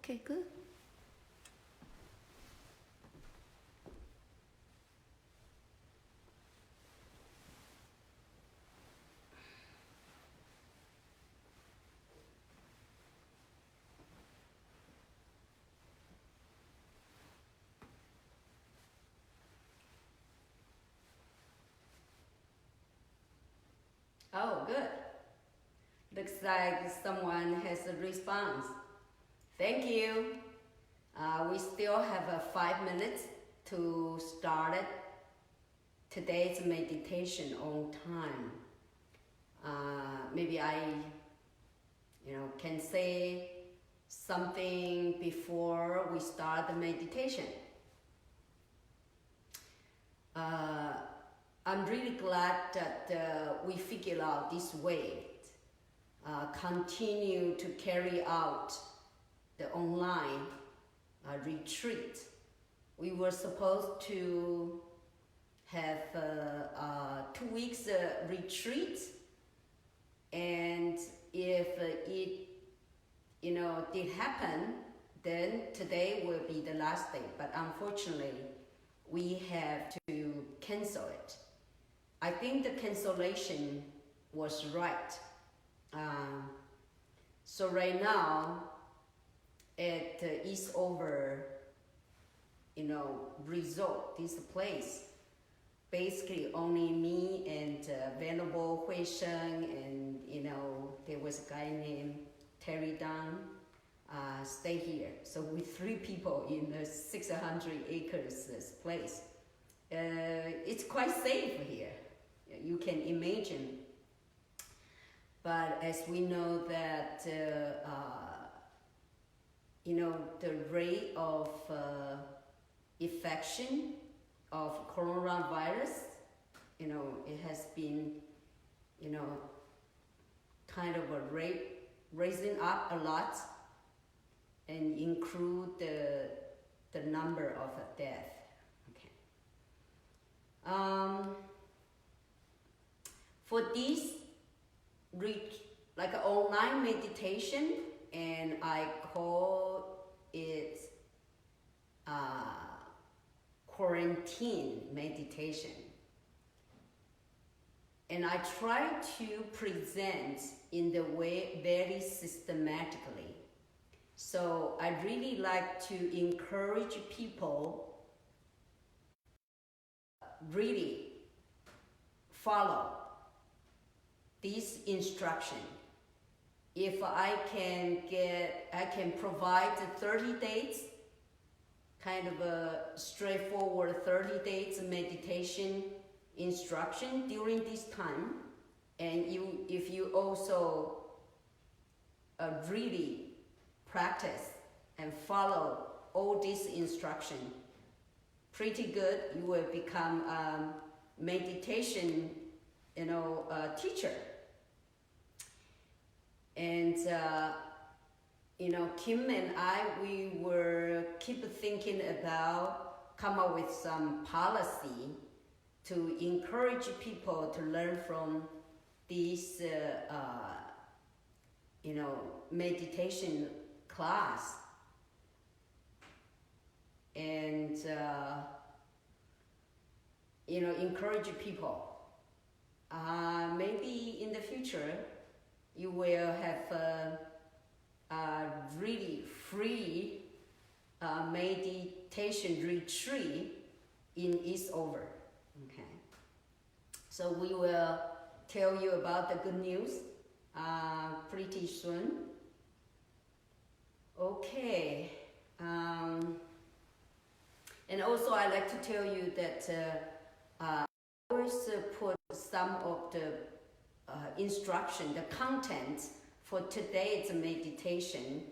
Okay, good. Oh, good. Looks like someone has a response. Thank you. We still have 5 minutes to start today's meditation on time. Maybe I, can say something before we start the meditation. I'm really glad that we figured out this way. Continue to carry out the online retreat. We were supposed to have 2 weeks retreat, and if it did happen, then today will be the last day. But unfortunately, we have to cancel it. I think the cancellation was right. So right now, it is over, resort, this place. Basically only me and Venerable Hui Sheng and, there was a guy named Terry Dunn stay here. So with 3 people in a 600 acres place. It's quite safe here. You can imagine. But as we know that, the rate of infection of coronavirus, it has been, kind of a rate raising up a lot, and include the number of death. Okay. For this like an online meditation, and I call it quarantine meditation. And I try to present in the way very systematically. So I really like to encourage people really follow this instruction. If I can provide 30 days, kind of a straightforward 30 days meditation instruction during this time, and if you also really practice and follow all this instruction, pretty good, you will become a meditation, teacher. And Kim and I, we were keep thinking about come up with some policy to encourage people to learn from this, meditation class. And, encourage people. Maybe in the future, you will have a really free meditation retreat in Eastover. Okay. So we will tell you about the good news pretty soon. Okay. And also I'd like to tell you that I always put some of the instruction, the content for today's meditation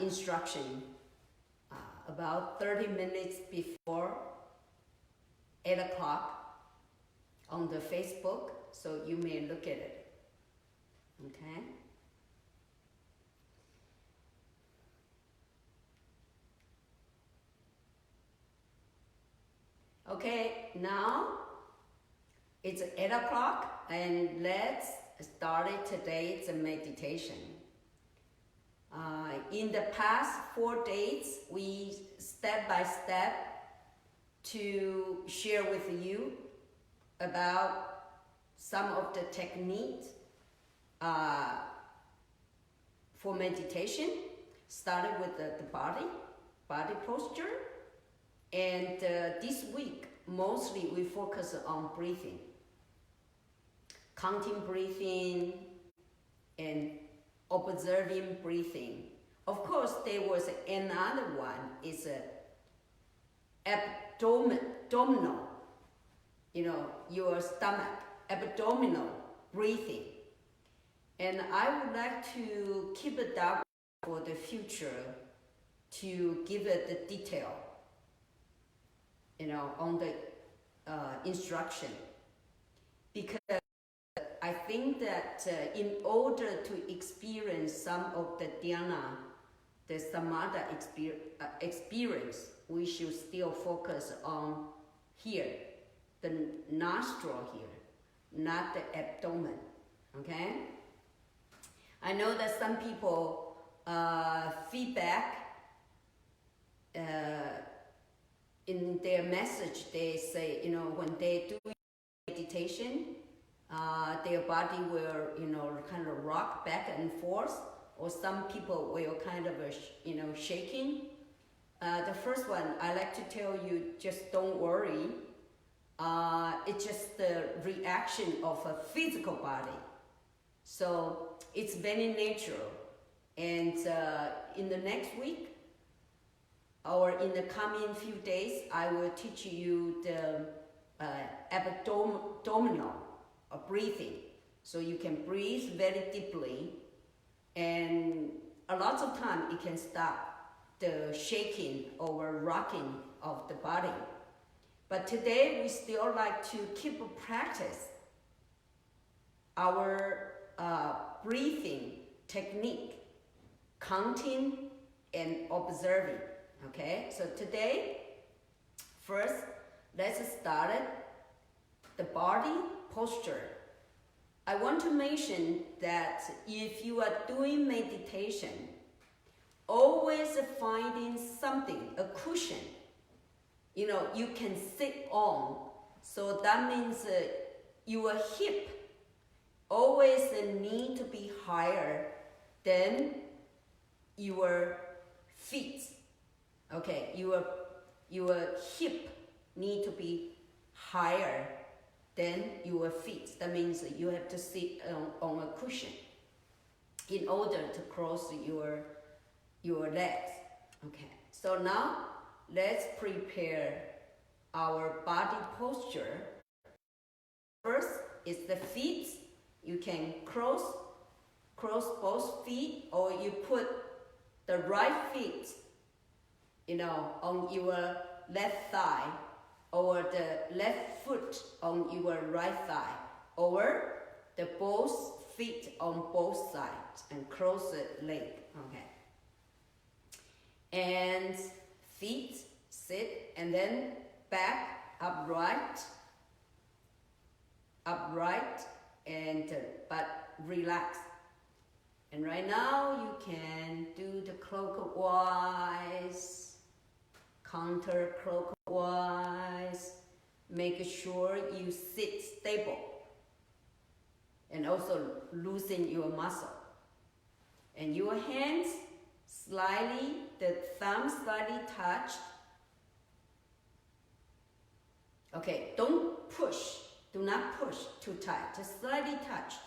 instruction about 30 minutes before 8 o'clock on the Facebook, so you may look at it. Okay? Okay, now it's 8 o'clock, and let's start today's meditation. in the past 4 days, we step by step to share with you about some of the techniques for meditation. Started with the body posture, and this week mostly we focus on breathing, counting breathing and observing breathing. Of course, there was another one, is abdominal, your stomach, abdominal breathing. And I would like to keep it that for the future, to give it the detail, on the instruction. Because I think that in order to experience some of the dhyana, the samatha experience, we should still focus on here, the nostril here, not the abdomen, okay? I know that some people feedback in their message, they say, when they do meditation, their body will, kind of rock back and forth, or some people will kind of, shaking. The first one, I like to tell you, just don't worry. It's just the reaction of a physical body. So it's very natural. And in the next week, or in the coming few days, I will teach you the abdominal breathing. So you can breathe very deeply, and a lot of time it can stop the shaking or rocking of the body. But today we still like to keep practice our breathing technique, counting and observing. Okay, so today, first, let's start the body posture. I want to mention that if you are doing meditation, always finding something, a cushion, you can sit on. So that means your hip always need to be higher than your feet. Okay, your hip need to be higher than your feet. That means you have to sit on a cushion in order to cross your legs. Okay, so now let's prepare our body posture. First is the feet. You can cross both feet, or you put the right feet on your left thigh, or the left foot on your right thigh, or the both feet on both sides, and cross the leg. Okay. And feet, sit, and then back, upright, and but relax. And right now you can do the clockwise, counterclockwise. Make sure you sit stable, and also loosen your muscle. And your hands slightly, the thumb slightly touched. Okay, don't push. Do not push too tight. Just slightly touched.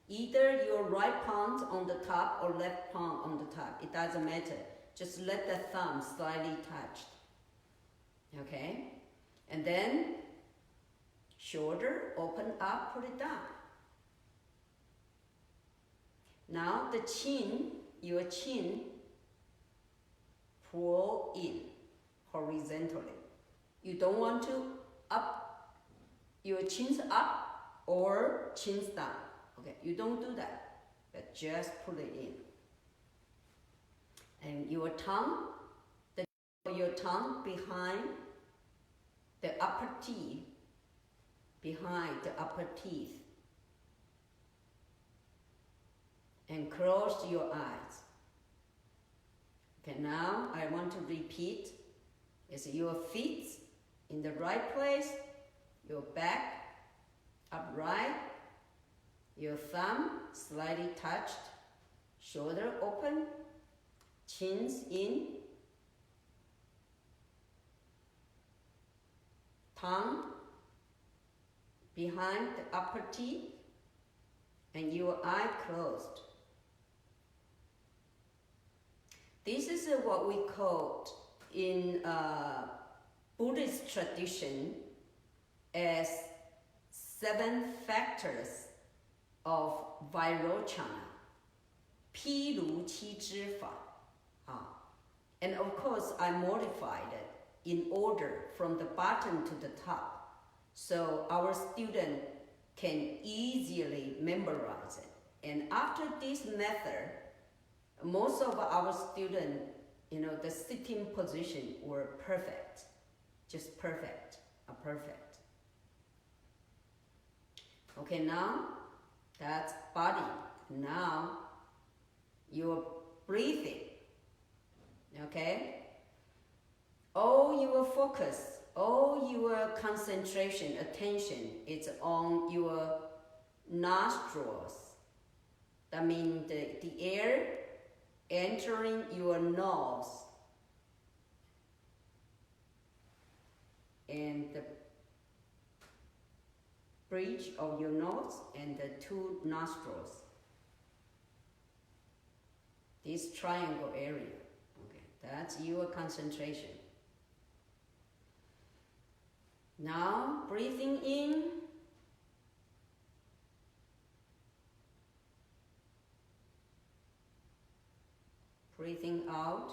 Either your right palm on the top or left palm on the top. It doesn't matter. Just let the thumb slightly touched. Okay? And then shoulder, open up, put it down. Now the chin, your chin, pull in horizontally. You don't want to up, your chin's up or chin's down. Okay, you don't do that, but just pull it in. And your tongue, your tongue behind the upper teeth, and close your eyes. Okay, now I want to repeat. Is your feet in the right place, your back upright, your thumb slightly touched, shoulder open, chins in, tongue behind the upper teeth, and your eye closed. This is what we call in Buddhist tradition as 7 factors of Vairochana, 毗卢七支法. And of course, I modified it in order from the bottom to the top, so our student can easily memorize it. And after this method, most of our students, the sitting position were perfect, just perfect, perfect. Okay, now that's body. Now your breathing, okay? All your focus, all your concentration, attention, is on your nostrils. That means the air entering your nose and the bridge of your nose and the 2 nostrils. This triangle area. Okay, that's your concentration. Now breathing in, breathing out.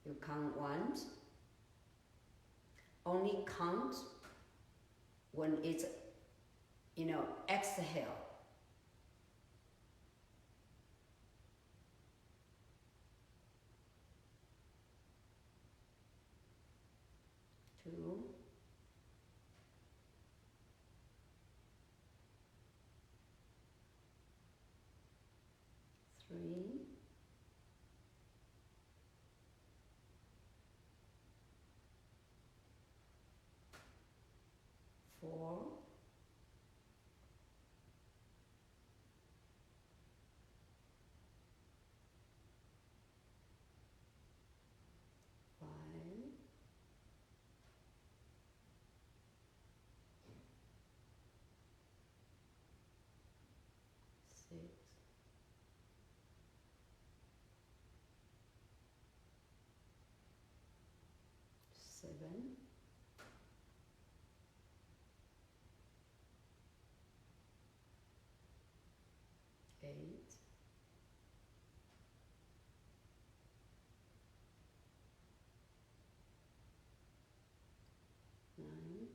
You count once. Only count when it's, exhale. 2, 3, 4, 5, 6, 7, 8, 9,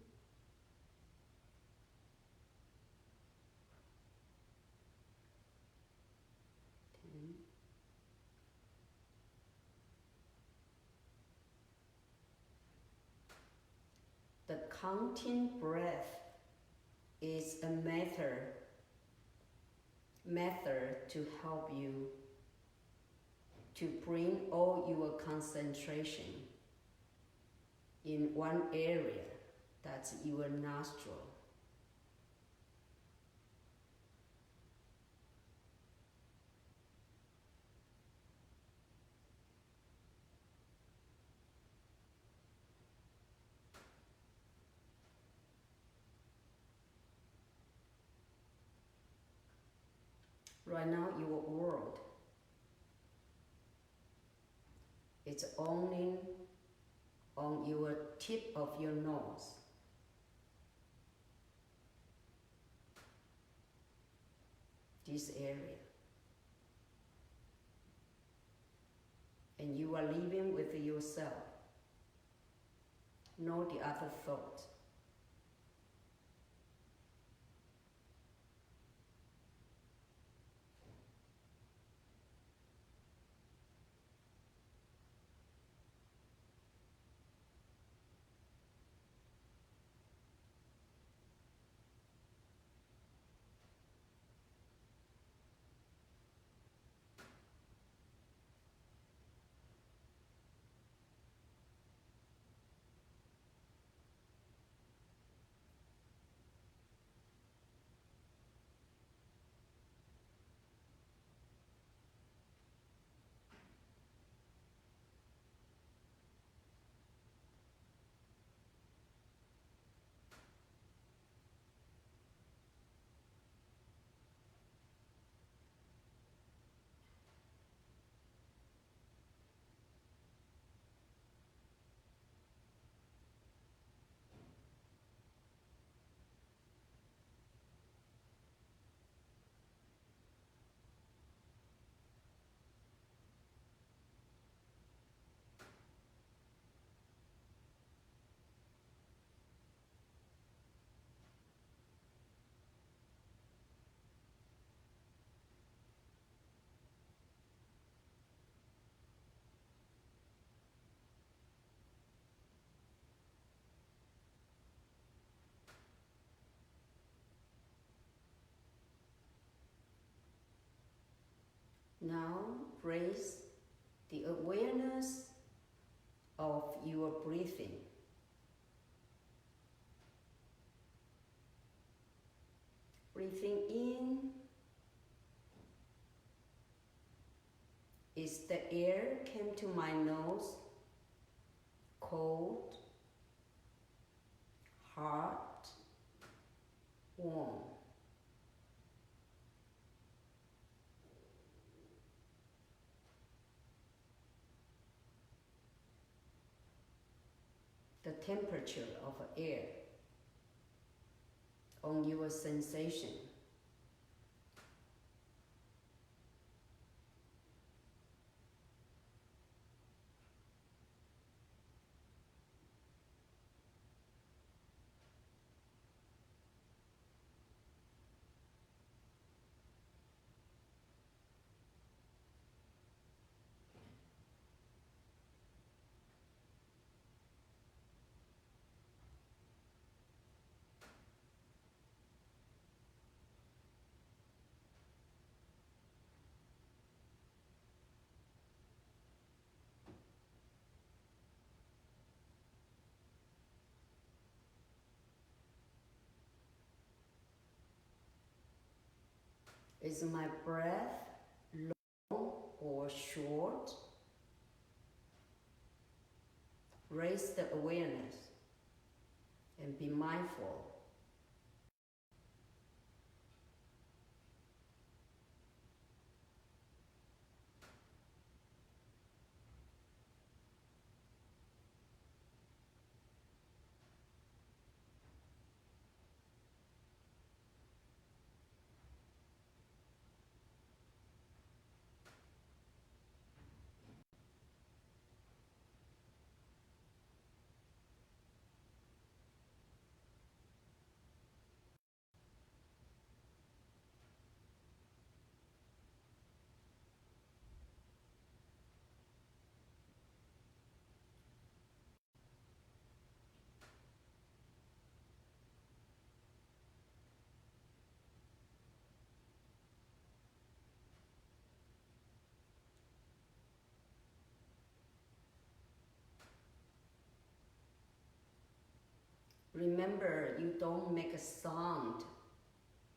10, 'The counting breath is a method to help you to bring all your concentration in one area, that's your nostril. Right now, your world, it's only on your tip of your nose. This area. And you are living with yourself. No the other thought. raise the awareness of your breathing. Breathing in is the air came to my nose, cold, hot, warm. The temperature of air on your sensation. Is my breath long or short? Raise the awareness and be mindful. Remember, you don't make a sound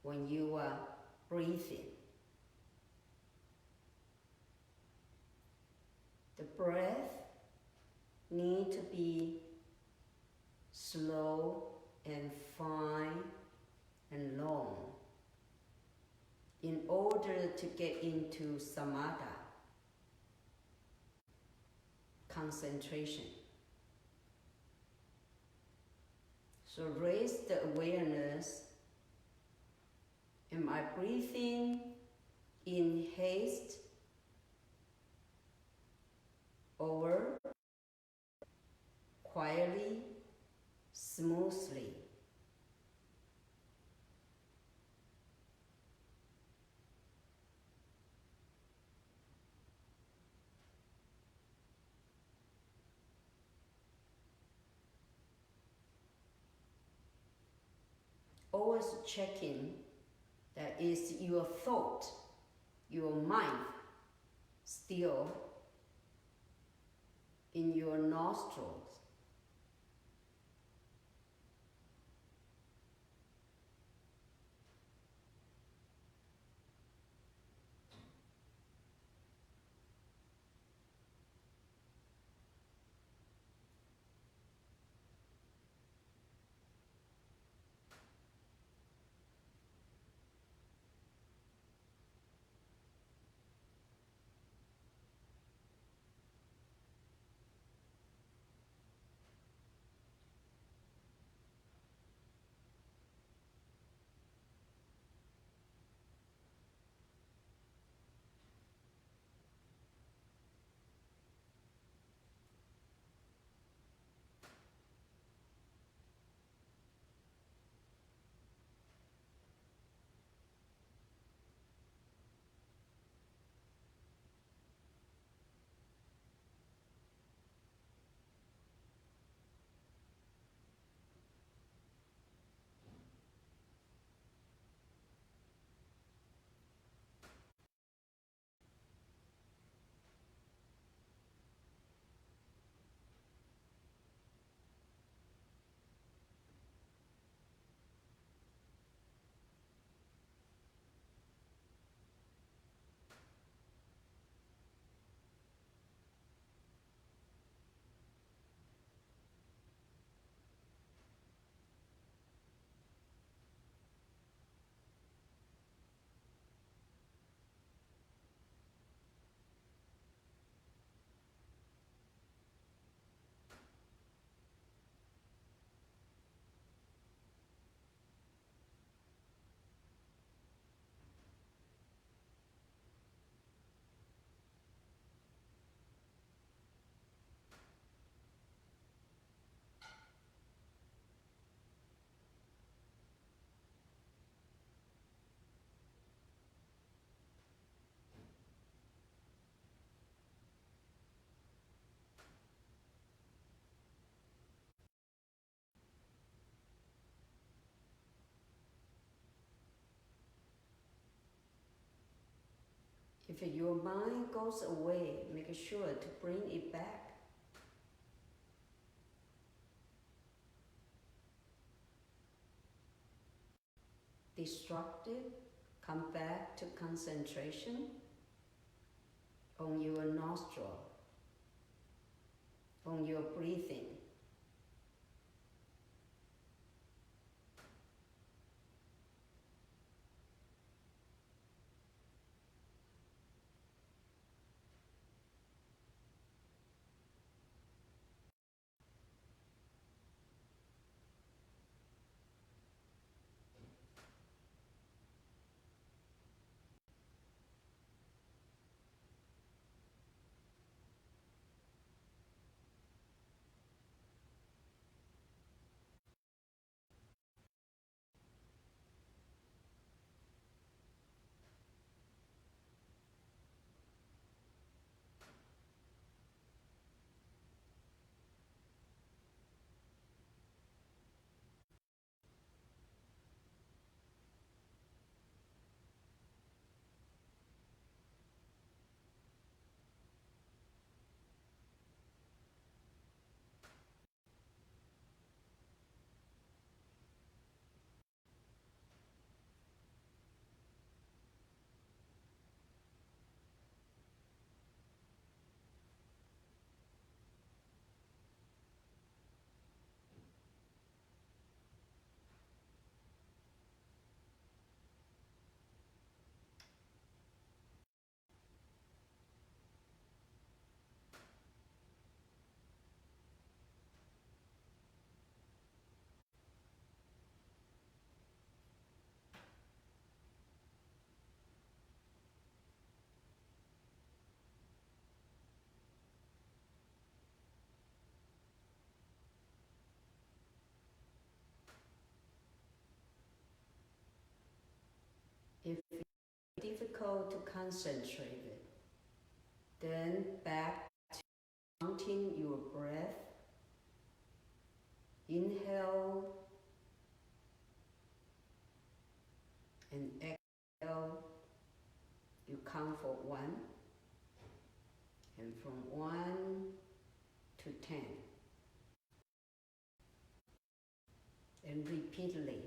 when you are breathing. The breath needs to be slow and fine and long in order to get into samatha, concentration. So raise the awareness. Am I breathing in haste or quietly, smoothly? Always checking that is your thought, your mind still in your nostrils. If your mind goes away, make sure to bring it back. Distracted, come back to concentration on your nostril, on your breathing. If it's difficult to concentrate, then back to counting your breath. Inhale and exhale. You count for 1, and from 1 to 10. And repeatedly.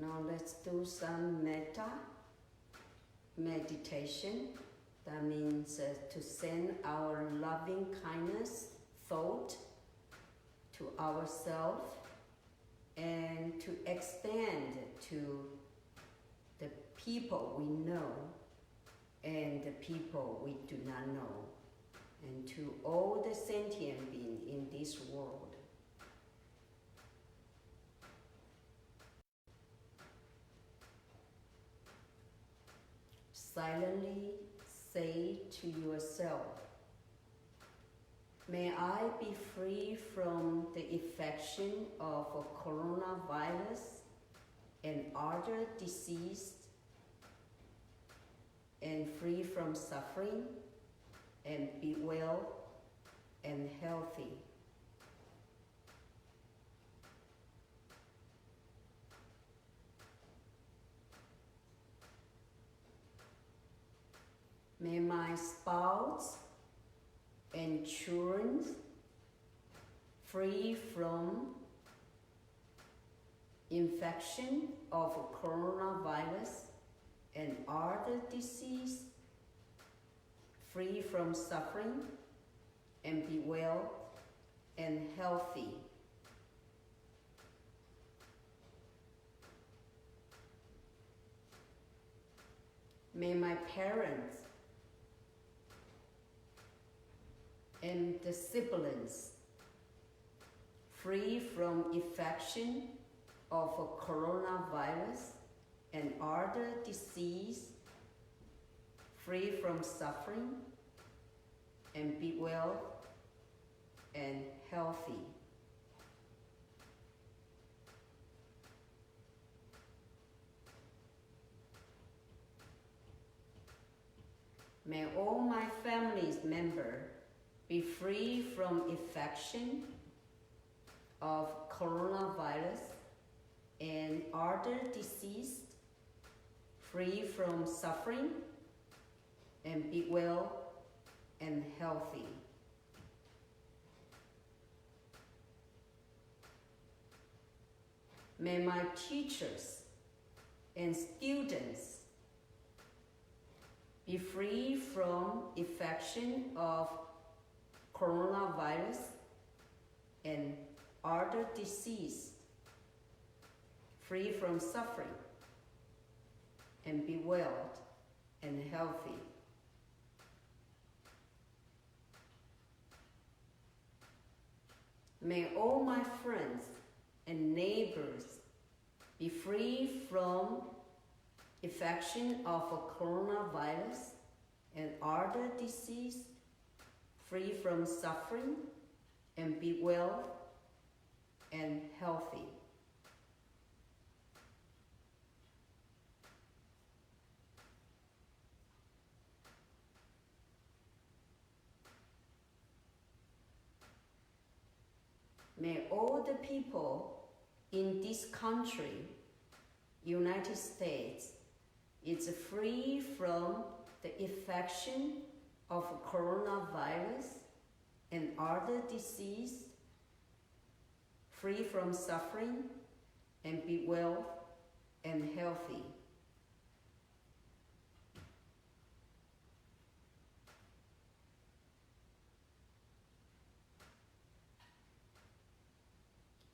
Now let's do some metta meditation. That means to send our loving kindness thought to ourselves and to extend to the people we know and the people we do not know, and to all the sentient beings in this world. Silently say to yourself, may I be free from the infection of a coronavirus and other disease, and free from suffering, and be well and healthy. May my spouse and children free from infection of coronavirus and other disease, free from suffering, and be well and healthy. May my parents and the siblings free from infection of a coronavirus and other disease, free from suffering, and be well and healthy. May all my family's members be free from infection of coronavirus and other disease, free from suffering, and be well and healthy. May my teachers and students be free from infection of coronavirus and other disease, free from suffering, and be well and healthy. May all my friends and neighbors be free from infection of a coronavirus and other disease, free from suffering, and be well and healthy. May all the people in this country, United States, is free from the infection of coronavirus and other disease, free from suffering, and be well and healthy.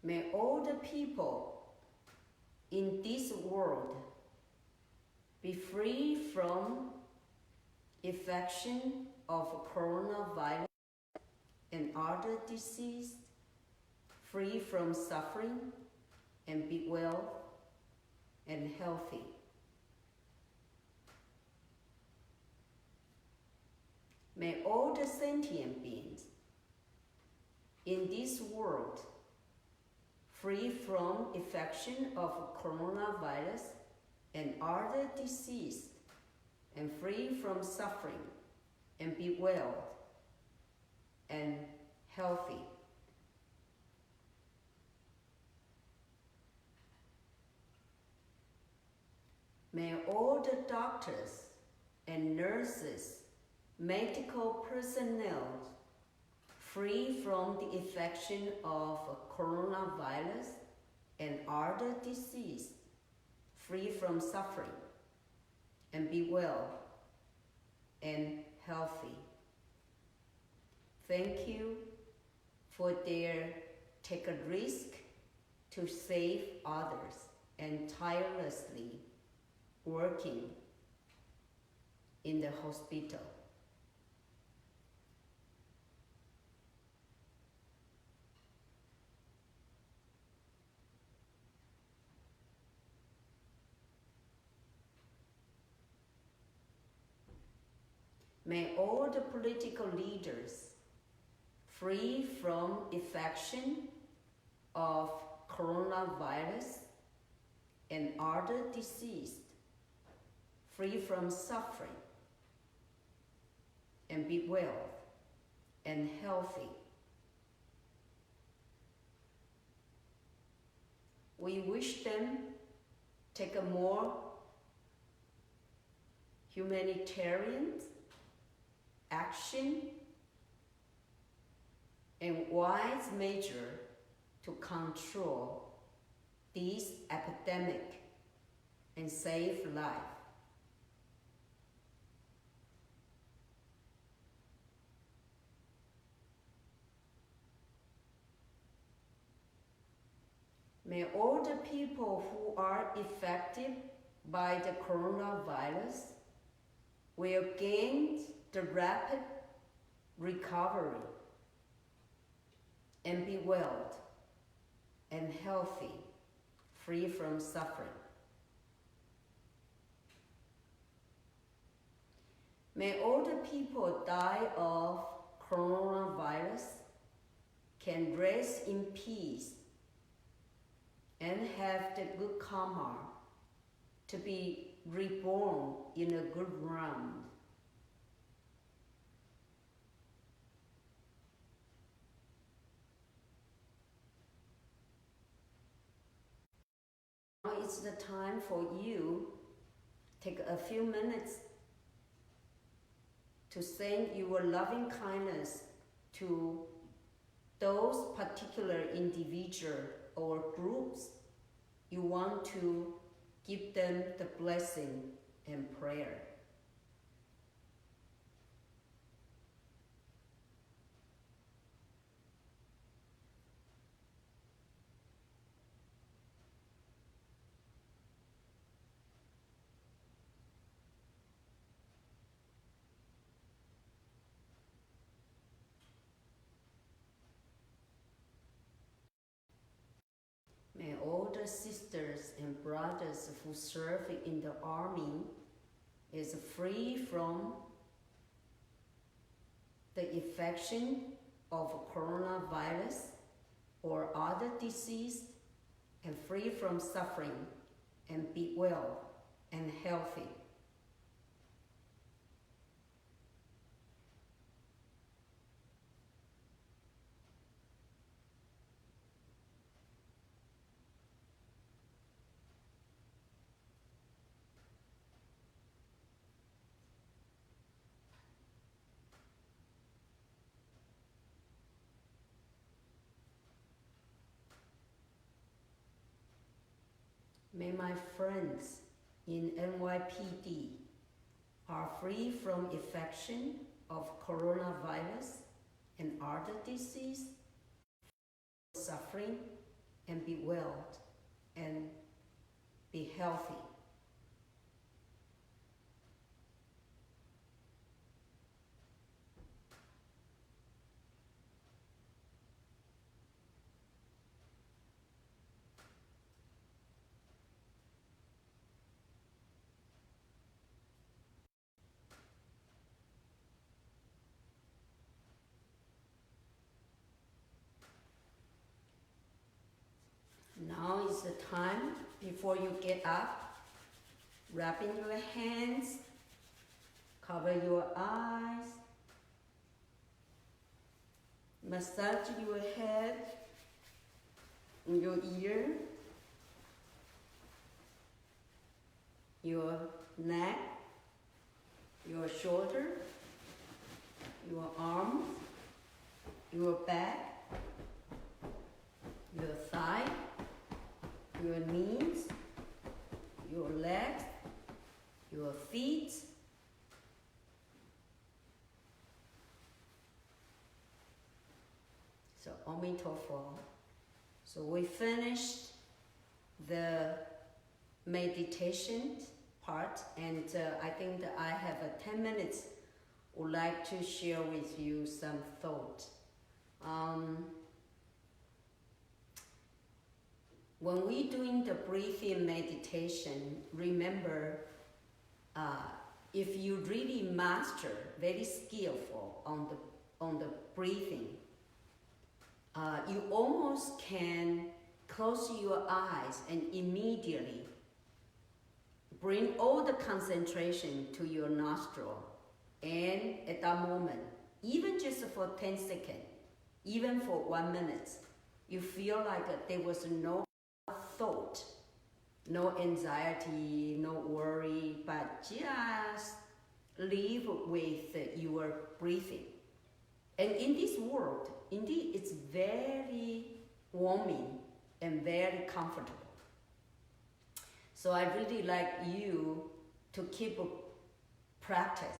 May all the people in this world be free from infection of coronavirus and other disease, free from suffering, and be well and healthy. May all the sentient beings in this world free from infection of coronavirus and other disease, and free from suffering, and be well and healthy. May all the doctors and nurses, medical personnel, free from the infection of coronavirus and other disease, free from suffering, and be well and healthy. Thank you for their take a risk to save others and tirelessly working in the hospital. May all the political leaders, free from infection of coronavirus and other disease, free from suffering, and be well and healthy. We wish them take a more humanitarian action and wise measure to control this epidemic and save life. May all the people who are affected by the coronavirus will gain the rapid recovery and be well and healthy, free from suffering. May all the people die of coronavirus can rest in peace and have the good karma to be reborn in a good realm. Now it's the time for you take a few minutes to send your loving kindness to those particular individual or groups you want to give them the blessing and prayer. May all the sisters and brothers who serve in the army is free from the infection of coronavirus or other disease and free from suffering and be well and healthy. May my friends in NYPD are free from infection of coronavirus and other disease, suffering, and be well and be healthy. Now is the time before you get up, wrapping your hands, cover your eyes, massage your head, your ear, your neck, your shoulder, your arms, your back, your thigh, your knees, your legs, your feet. So, Amitofo. So we finished the meditation part, and I think that I have 10 minutes. Would like to share with you some thought. When we're doing the breathing meditation, remember, if you really master, very skillful on the breathing, you almost can close your eyes and immediately bring all the concentration to your nostril. And at that moment, even just for 10 seconds, even for 1 minute, you feel like there was no thought, no anxiety, no worry, but just live with your breathing. And in this world, indeed, it's very warming and very comfortable. So I really like you to keep practice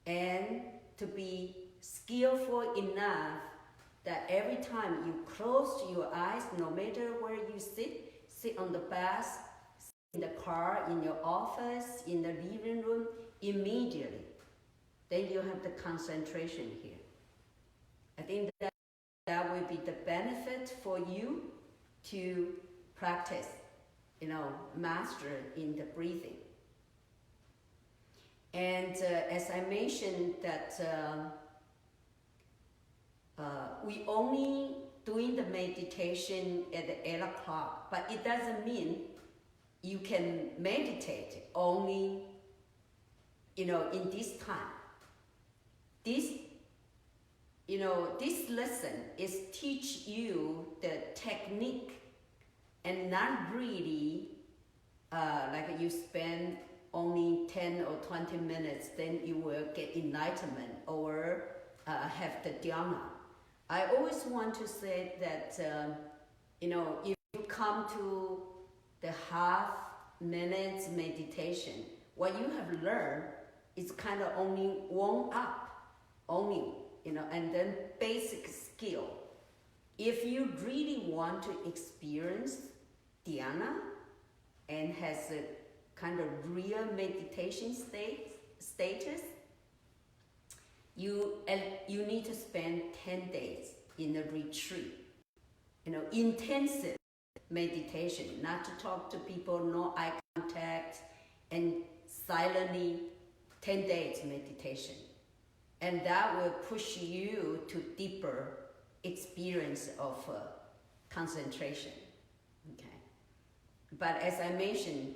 and to be skillful enough that every time you close your eyes, no matter where you sit on the bus, in the car, in your office, in the living room, immediately, then you have the concentration here. I think that will be the benefit for you to practice, master in the breathing. And as I mentioned that we only doing the meditation at 8 o'clock, but it doesn't mean you can meditate only, in this time. This lesson is teach you the technique and not really like you spend only 10 or 20 minutes, then you will get enlightenment or have the Dharma. I always want to say that, if you come to the half minutes meditation, what you have learned is kind of only warm up, and then basic skill. If you really want to experience dhyana and has a kind of real meditation status, you need to spend 10 days in a retreat, intensive meditation, not to talk to people, no eye contact, and silently 10 days meditation. And that will push you to deeper experience of concentration. Okay. But as I mentioned,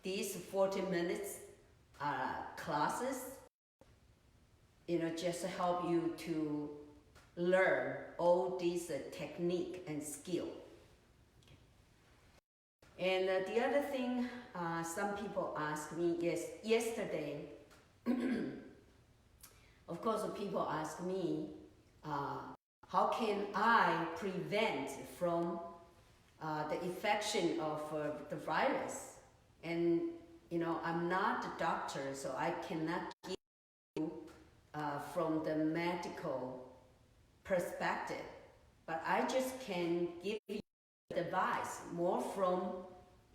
these 40 minutes classes, just help you to learn all these technique and skill. And the other thing, some people ask me, yesterday, of course, people ask me, how can I prevent from the infection of the virus? And, I'm not a doctor, so I cannot give you from the medical perspective, but I just can give you advice more from,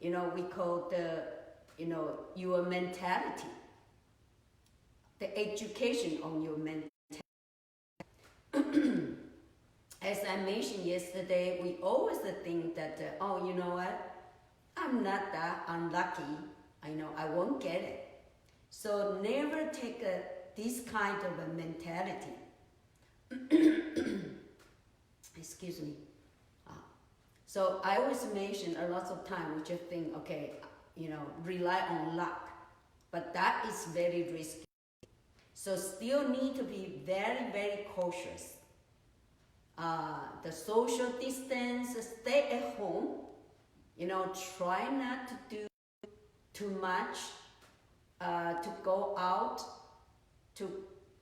we call the, your mentality, the education on your mentality. As I mentioned yesterday, we always think that, you know what, I'm not that unlucky, I won't get it. So never take this kind of a mentality. Excuse me. So I always mention a lot of time, we just think, okay, rely on luck. But that is very risky. So still need to be very, very cautious. The social distance, stay at home, try not to do too much, to go out, to,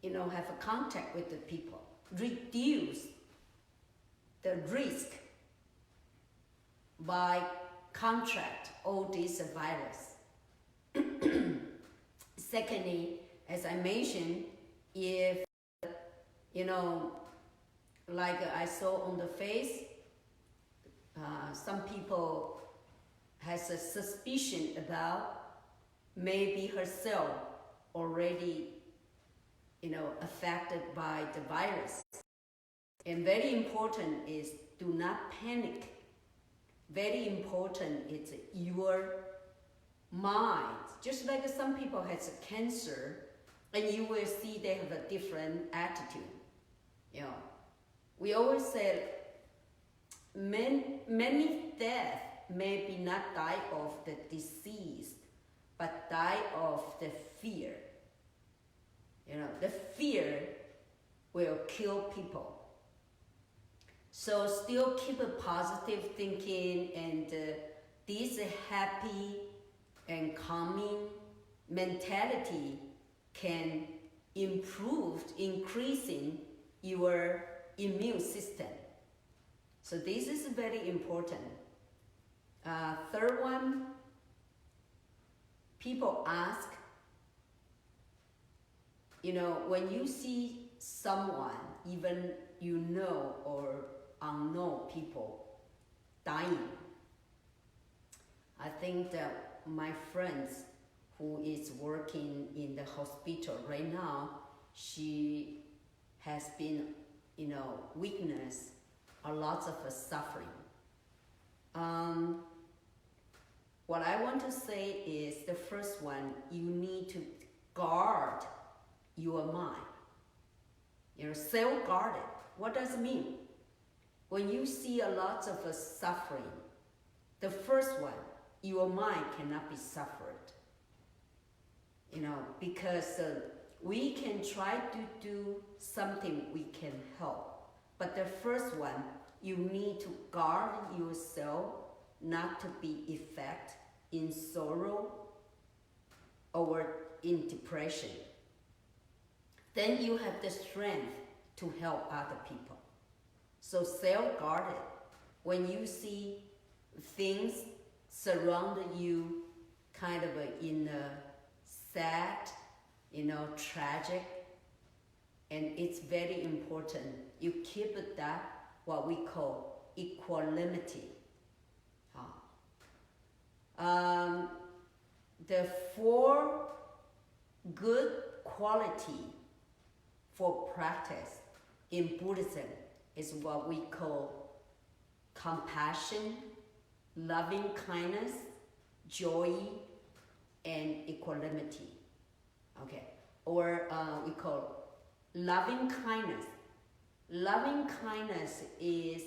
have a contact with the people. Reduce the risk by contract all this virus. Secondly, as I mentioned, if, like I saw on the face, some people has a suspicion about maybe herself already, affected by the virus. And very important is do not panic. Very important is your mind. Just like some people has cancer, and you will see they have a different attitude. We always say many deaths maybe not die of the disease, but die of the fear. The fear will kill people. So still keep a positive thinking, and this happy and calming mentality can improve, increasing your immune system. So this is very important. Third one, people ask, when you see someone, even or unknown people dying, I think that my friends who is working in the hospital right now, she has been, witness a lot of suffering. What I want to say is the first one, you need to guard your mind. Self-guarded. What does it mean? When you see a lot of suffering, the first one, your mind cannot be suffered. Because we can try to do something we can help. But the first one, you need to guard yourself not to be affected in sorrow or in depression. Then you have the strength to help other people. So self-guarded. When you see things surround you kind of in a sad, tragic, and it's very important. You keep that, what we call equanimity. The 4 good quality for practice in Buddhism is what we call compassion, loving kindness, joy, and equanimity. Okay, or we call loving kindness. Loving kindness is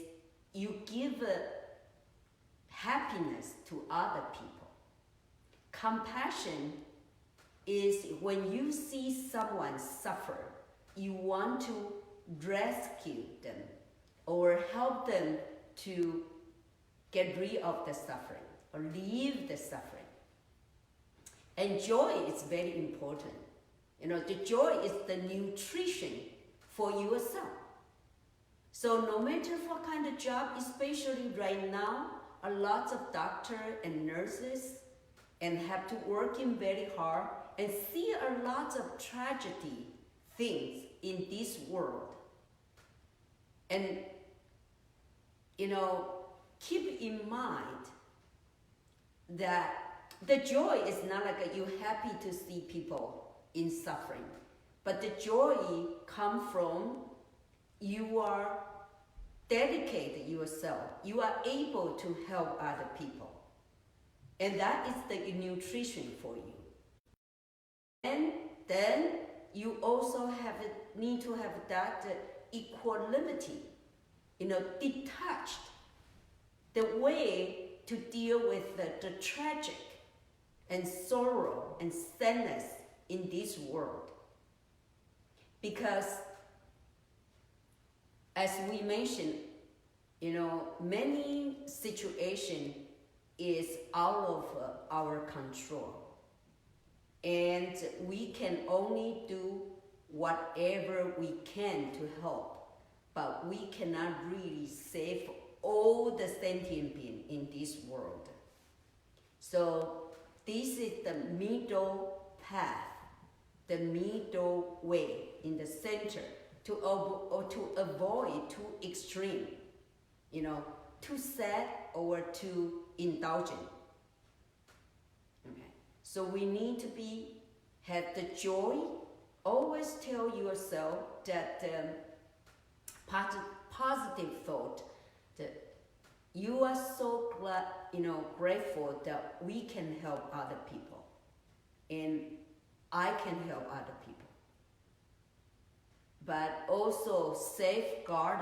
you give happiness to other people. Compassion is when you see someone suffer, you want to rescue them or help them to get rid of the suffering or leave the suffering. And joy is very important. The joy is the nutrition for yourself. So no matter what kind of job, especially right now, a lot of doctors and nurses and have to work in very hard and see a lot of tragedy things in this world. And, keep in mind that the joy is not like you're happy to see people in suffering, but the joy comes from you are dedicated yourself. You are able to help other people. And that is the nutrition for you. And then you also need to have that equanimity, detached, the way to deal with the tragic and sorrow and sadness in this world. Because as we mentioned, many situations is out of our control. And we can only do whatever we can to help, but we cannot really save all the sentient being in this world. So this is the middle path, the middle way in the center to avoid too extreme, too sad or too indulgent. Okay. So we need to have the joy. Always tell yourself that positive thought, that you are so glad, grateful that we can help other people, and I can help other people. But also safeguard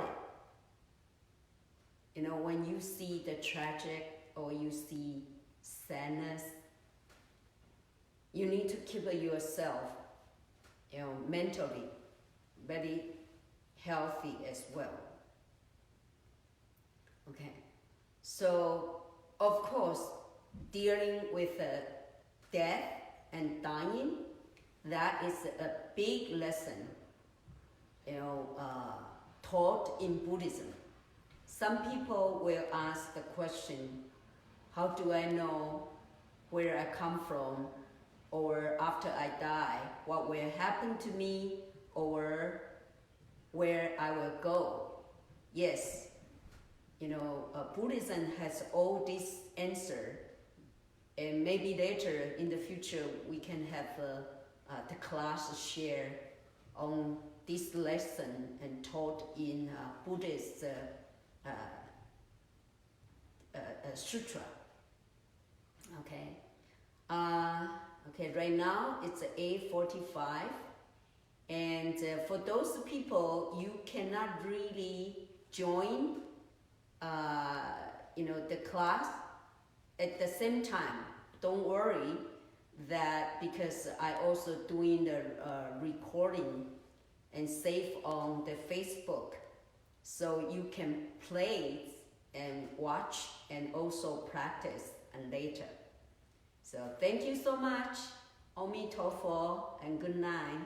it. When you see the tragic or you see sadness, you need to keep yourself, mentally very healthy as well. Okay, so of course, dealing with death and dying, that is a big lesson, taught in Buddhism. Some people will ask the question, how do I know where I come from, or after I die, what will happen to me, or where I will go? Yes, Buddhism has all this answer, and maybe later in the future we can have the class share on this lesson and taught in Buddhist sutra. Okay. Okay. Right now it's 8:45, and for those people you cannot really join, the class at the same time. Don't worry, that because I also doing the recording and save on the Facebook, so you can play and watch and also practice and later. So thank you so much. Amitofo and good night.